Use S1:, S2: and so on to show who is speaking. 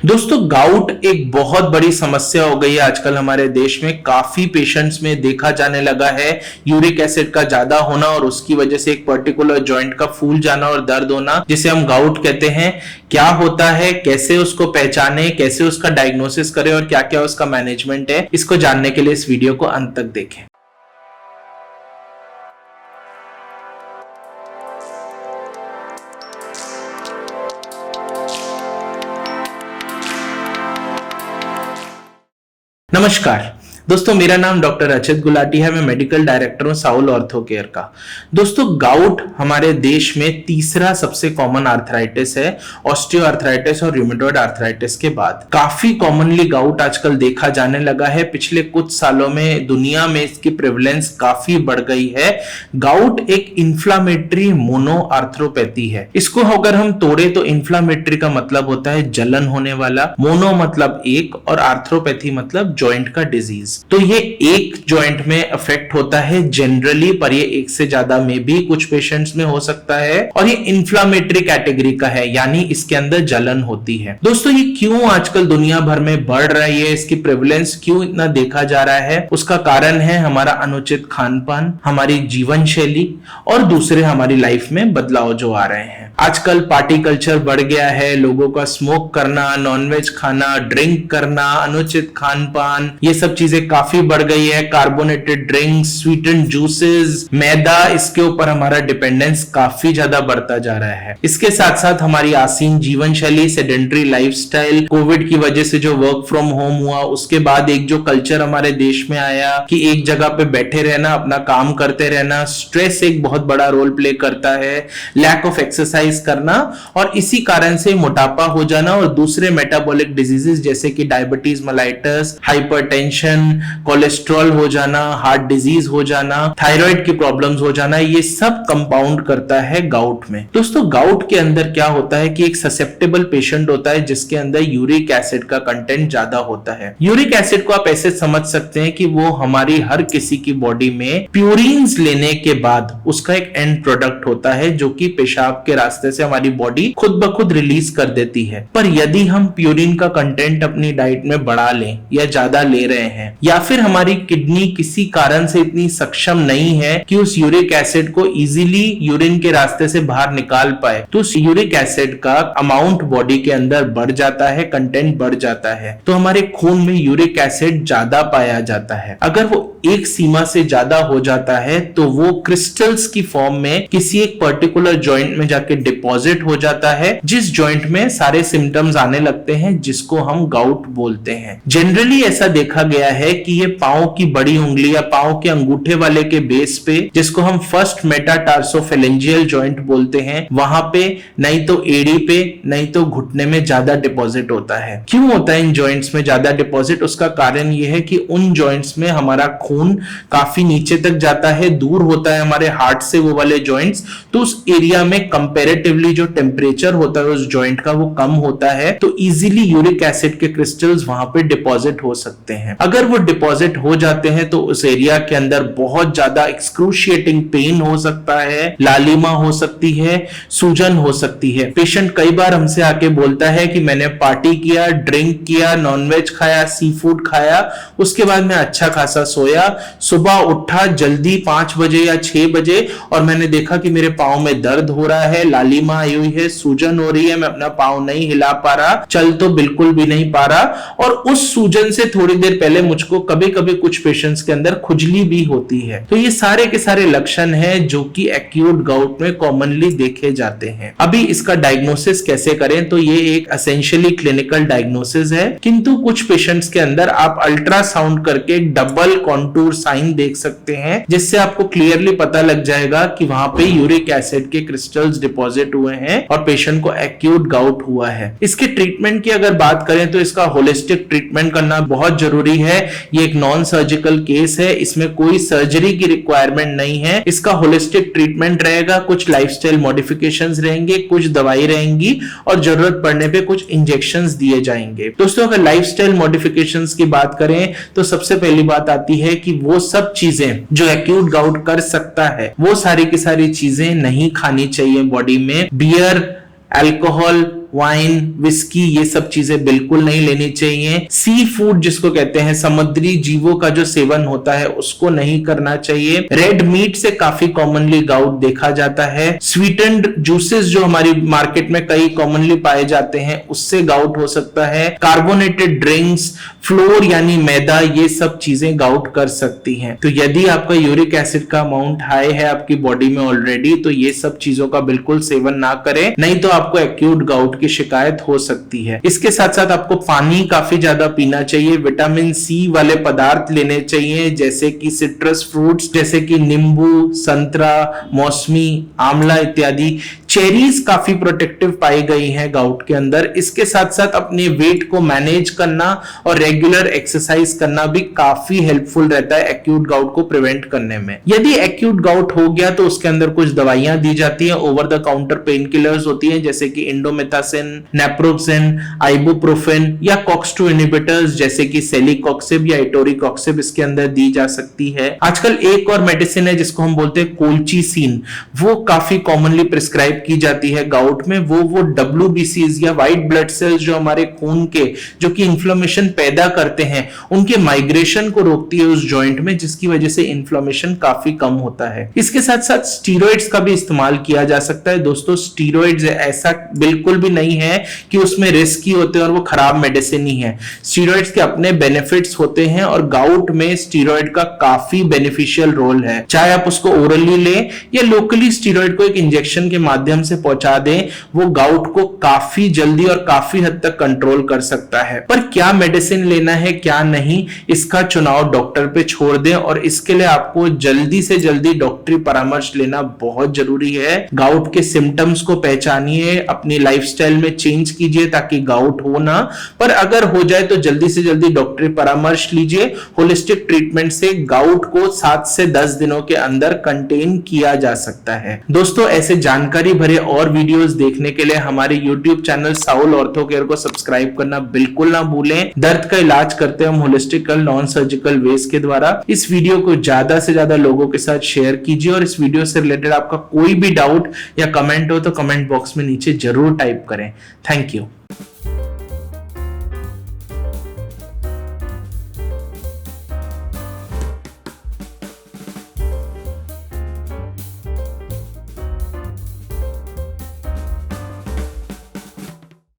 S1: दोस्तों गाउट एक बहुत बड़ी समस्या हो गई है आजकल हमारे देश में। काफी पेशेंट्स में देखा जाने लगा है यूरिक एसिड का ज्यादा होना और उसकी वजह से एक पर्टिकुलर जॉइंट का फूल जाना और दर्द होना, जिसे हम गाउट कहते हैं। क्या होता है, कैसे उसको पहचाने, कैसे उसका डायग्नोसिस करें और क्या क्या उसका मैनेजमेंट है, इसको जानने के लिए इस वीडियो को अंत तक देखें। नमस्कार दोस्तों, मेरा नाम डॉक्टर अचित गुलाटी है। मैं मेडिकल डायरेक्टर हूं साउल ऑर्थो केयर का। दोस्तों गाउट हमारे देश में तीसरा सबसे कॉमन आर्थराइटिस है, ऑस्टियो आर्थराइटिस और रूमेटॉइड आर्थराइटिस के बाद। काफी कॉमनली गाउट आजकल देखा जाने लगा है। पिछले कुछ सालों में दुनिया में इसकी प्रेवलेंस काफी बढ़ गई है। गाउट एक इन्फ्लामेटरी मोनो आर्थ्रोपैथी है। इसको अगर हम तोड़े तो इन्फ्लामेटरी का मतलब होता है जलन होने वाला, मोनो मतलब एक और आर्थ्रोपैथी मतलब जॉइंट का डिजीज। तो ये एक जॉइंट में अफेक्ट होता है जनरली, पर ये एक से ज्यादा में भी कुछ पेशेंट्स में हो सकता है और ये इन्फ्लामेटरी कैटेगरी का है, यानी इसके अंदर जलन होती है। दोस्तों ये क्यों आजकल दुनिया भर में बढ़ रही है, इसकी प्रेवलेंस क्यों इतना देखा जा रहा है? उसका कारण है हमारा अनुचित खान पान, हमारी जीवन शैली और दूसरे हमारी लाइफ में बदलाव जो आ रहे हैं। आजकल पार्टी कल्चर बढ़ गया है, लोगों का स्मोक करना, नॉनवेज खाना, ड्रिंक करना, अनुचित खान पान, ये सब चीजें काफी बढ़ गई है। कार्बोनेटेड ड्रिंक्स, स्वीटेंड जूसेस, मैदा, इसके ऊपर हमारा डिपेंडेंस काफी ज्यादा बढ़ता जा रहा है। इसके साथ साथ हमारी आसीन जीवन शैली, सेडेंटरी लाइफस्टाइल, कोविड की वजह से जो वर्क फ्रॉम होम हुआ, उसके बाद एक जो कल्चर हमारे देश में आया कि एक जगह पे बैठे रहना, अपना काम करते रहना, स्ट्रेस एक बहुत बड़ा रोल प्ले करता है, लैक ऑफ एक्सरसाइज करना और इसी कारण से मोटापा हो जाना और दूसरे मेटाबॉलिक डिजीजेस जैसे कि डायबिटीज मेलाइटस, हाइपरटेंशन, कोलेस्ट्रॉल हो जाना, हार्ट डिजीज हो जाना, थायराइड की प्रॉब्लम्स हो जाना, ये सब कंपाउंड करता है गाउट में। दोस्तों गाउट के अंदर क्या होता है कि एक ससेप्टेबल पेशेंट होता है जिसके अंदर यूरिक एसिड का कंटेंट ज्यादा होता है। यूरिक एसिड को आप ऐसे समझ सकते हैं कि वो हमारी हर किसी की बॉडी में प्यूरिन्स लेने के बाद उसका एक एंड प्रोडक्ट होता है जो कि पेशाब के रास्ते से हमारी बॉडी खुद ब खुद रिलीज कर देती है। पर यदि हम प्यूरिन का कंटेंट अपनी डाइट में बढ़ा लें या ज्यादा ले रहे हैं या फिर हमारी किडनी किसी कारण से इतनी सक्षम नहीं है कि उस यूरिक एसिड को इजीली यूरिन के रास्ते से बाहर निकाल पाए, तो उस यूरिक एसिड का अमाउंट बॉडी के अंदर बढ़ जाता है, कंटेंट बढ़ जाता है, तो हमारे खून में यूरिक एसिड ज्यादा पाया जाता है। अगर वो एक सीमा से ज्यादा हो जाता है तो वो क्रिस्टल्स की फॉर्म में किसी एक पर्टिकुलर जॉइंट में जाके डिपॉजिट हो जाता है, जिस जॉइंट में सारे सिम्टम्स आने लगते हैं, जिसको हम गाउट बोलते हैं। जनरली ऐसा देखा गया है कि ये पांव की बड़ी उंगली या पांव के अंगूठे वाले के बेस पे, जिसको हम फर्स्ट मेटाटार्सोफेलेंजियल जॉइंट बोलते हैं, वहां पे नहीं तो एड़ी पे नहीं तो घुटने में ज्यादा डिपॉजिट होता है। क्यों होता है इन जॉइंट्स में ज्यादा डिपॉजिट? उसका कारण ये है कि उन जॉइंट्स में हमारा खून काफी नीचे तक जाता है, दूर होता है हमारे हार्ट से वो वाले जॉइंट्स, तो उस एरिया में कंपैरेटिवली जो टेम्परेचर होता है उस जॉइंट का वो कम होता है, तो इजीली यूरिक एसिड के क्रिस्टल्स वहां पे डिपॉजिट हो सकते हैं। अगर वो डिपॉजिट हो जाते हैं तो उस एरिया के अंदर बहुत ज्यादा एक्सक्रूशिएटिंग पेन हो सकता है, लालिमा हो सकती है, सूजन हो सकती है। पेशेंट कई बार हमसे आके बोलता है कि मैंने पार्टी किया, ड्रिंक किया, नॉनवेज खाया, सी फूड खाया, उसके बाद मैं अच्छा खासा सोया, सुबह उठा जल्दी 5 बजे या 6 बजे और मैंने देखा कि मेरे पांव में दर्द हो रहा है, लालिमा आई हुई है, सूजन हो रही है, मैं अपना पांव नहीं हिला पा रहा, चल तो बिल्कुल भी नहीं पा रहा, और उस सूजन से थोड़ी देर पहले मुझको कभी कभी कुछ पेशेंट्स के अंदर खुजली भी होती है। तो ये सारे के सारे लक्षण हैं जो कि एक्यूट गाउट में कॉमनली देखे जाते हैं। अभी इसका डायग्नोसिस कैसे करें? तो ये एक एसेंशियली क्लिनिकल डायग्नोसिस है, किंतु कुछ पेशेंट्स के अंदर आप अल्ट्रासाउंड करके डबल कॉन्टूर साइन देख सकते हैं, जिससे आपको क्लियरली पता लग जाएगा कि वहां पे यूरिक एसिड के क्रिस्टल्स डिपॉजिट हुए हैं और पेशेंट को एक्यूट गाउट हुआ है। इसके ट्रीटमेंट की अगर बात करें तो इसका होलिस्टिक ट्रीटमेंट करना बहुत जरूरी है। ये एक नॉन सर्जिकल केस है, इसमें कोई सर्जरी की रिक्वायरमेंट नहीं है। इसका होलिस्टिक ट्रीटमेंट रहेगा, कुछ लाइफस्टाइल मॉडिफिकेशंस रहेंगे, कुछ दवाई रहेंगी और जरूरत पड़ने पे कुछ इंजेक्शंस दिए जाएंगे। दोस्तों अगर लाइफस्टाइल मॉडिफिकेशंस की बात करें तो सबसे पहली बात आती है कि वो सब चीजें जो एक्यूट गाउट कर सकता है वो सारी की सारी चीजें नहीं खानी चाहिए बॉडी में। बियर, अल्कोहल, वाइन, विस्की, ये सब चीजें बिल्कुल नहीं लेनी चाहिए। सी फूड जिसको कहते हैं, समुद्री जीवों का जो सेवन होता है उसको नहीं करना चाहिए। रेड मीट से काफी कॉमनली गाउट देखा जाता है। स्वीटेंड जूसेस जो हमारी मार्केट में कई कॉमनली पाए जाते हैं उससे गाउट हो सकता है। कार्बोनेटेड ड्रिंक्स, फ्लोर यानी मैदा, ये सब चीजें गाउट कर सकती हैं। तो यदि आपका यूरिक एसिड का अमाउंट हाई है आपकी बॉडी में ऑलरेडी, तो ये सब चीजों का बिल्कुल सेवन ना करें, नहीं तो आपको एक्यूट गाउट की शिकायत हो सकती है। इसके साथ साथ आपको पानी काफी ज्यादा पीना चाहिए। विटामिन सी वाले पदार्थ लेने चाहिए जैसे कि सिट्रस फ्रूट्स, जैसे कि नींबू, संतरा, मौसमी, आंवला इत्यादि। चेरीज काफी प्रोटेक्टिव पाई गई हैं गाउट के अंदर। इसके साथ साथ अपने वेट को मैनेज करना और रेगुलर एक्सरसाइज करना भी काफी हेल्पफुल रहता है एक्यूट गाउट को प्रिवेंट करने में। यदि एक्यूट गाउट हो गया तो उसके अंदर कुछ दवाइयां दी जाती हैं, over the counter pain killers होती हैं जैसे कि इंडोमेथासिन, नेप्रोक्सेन, आइबुप्रोफेन या कॉक्स-2 इनहिबिटर्स जैसे कि सेलिकॉक्सिब या एटोरिकॉक्सिब इसके अंदर दी जा सकती है। आजकल एक और मेडिसिन है जिसको हम बोलते हैं कोल्चिसिन, वो काफी कॉमनली प्रिस्क्राइब की जाती है गाउट में। वो WBCs या व्हाइट ब्लड सेल्स जो हमारे खून के, जो कि इन्फ्लेमेशन पैदा करते हैं, उनके माइग्रेशन को रोकती है उस जॉइंट में, जिसकी वजह से इन्फ्लेमेशन काफी कम होता है। इसके साथ साथ स्टीरॉइड्स का भी इस्तेमाल किया जा सकता है। दोस्तों स्टीरॉइड्स ऐसा बिल्कुल भी नहीं है कि उसमें रिस्की होते हैं और वो खराब मेडिसिन ही है। स्टीरॉइड्स के अपने बेनिफिट्स होते हैं और गाउट में स्टीरॉइड का काफी बेनिफिशियल रोल है। चाहे आप उसको ओरली लें या लोकली स्टीरॉइड को एक इंजेक्शन के माध्यम से पहुंचा दें, वो गाउट को काफी जल्दी और काफी हद तक कंट्रोल कर सकता है। पर क्या मेडिसिन लेना है क्या नहीं, इसका चुनाव डॉक्टर पे छोड़ दें और इसके लिए आपको जल्दी से जल्दी डॉक्टरी परामर्श लेना बहुत जरूरी है। गाउट के सिम्टम्स को पहचानिए, अपनी लाइफस्टाइल में चेंज कीजिए ताकि गाउट हो ना, पर अगर हो जाए तो जल्दी से जल्दी डॉक्टरी परामर्श लीजिए। होलिस्टिक ट्रीटमेंट से गाउट को 7 से 10 दिनों के अंदर कंटेन किया जा सकता है। दोस्तों ऐसे जानकारी भरे और वीडियोस देखने के लिए हमारे YouTube channel Saul ortho care को सब्सक्राइब करना बिल्कुल ना भूलें। दर्द का इलाज करते हैं हम होलिस्टिकल नॉन सर्जिकल वेज के द्वारा। इस वीडियो को ज्यादा से ज्यादा लोगों के साथ शेयर कीजिए और इस वीडियो से रिलेटेड आपका कोई भी डाउट या कमेंट हो तो कमेंट बॉक्स में नीचे जरूर टाइप करें। Thank you.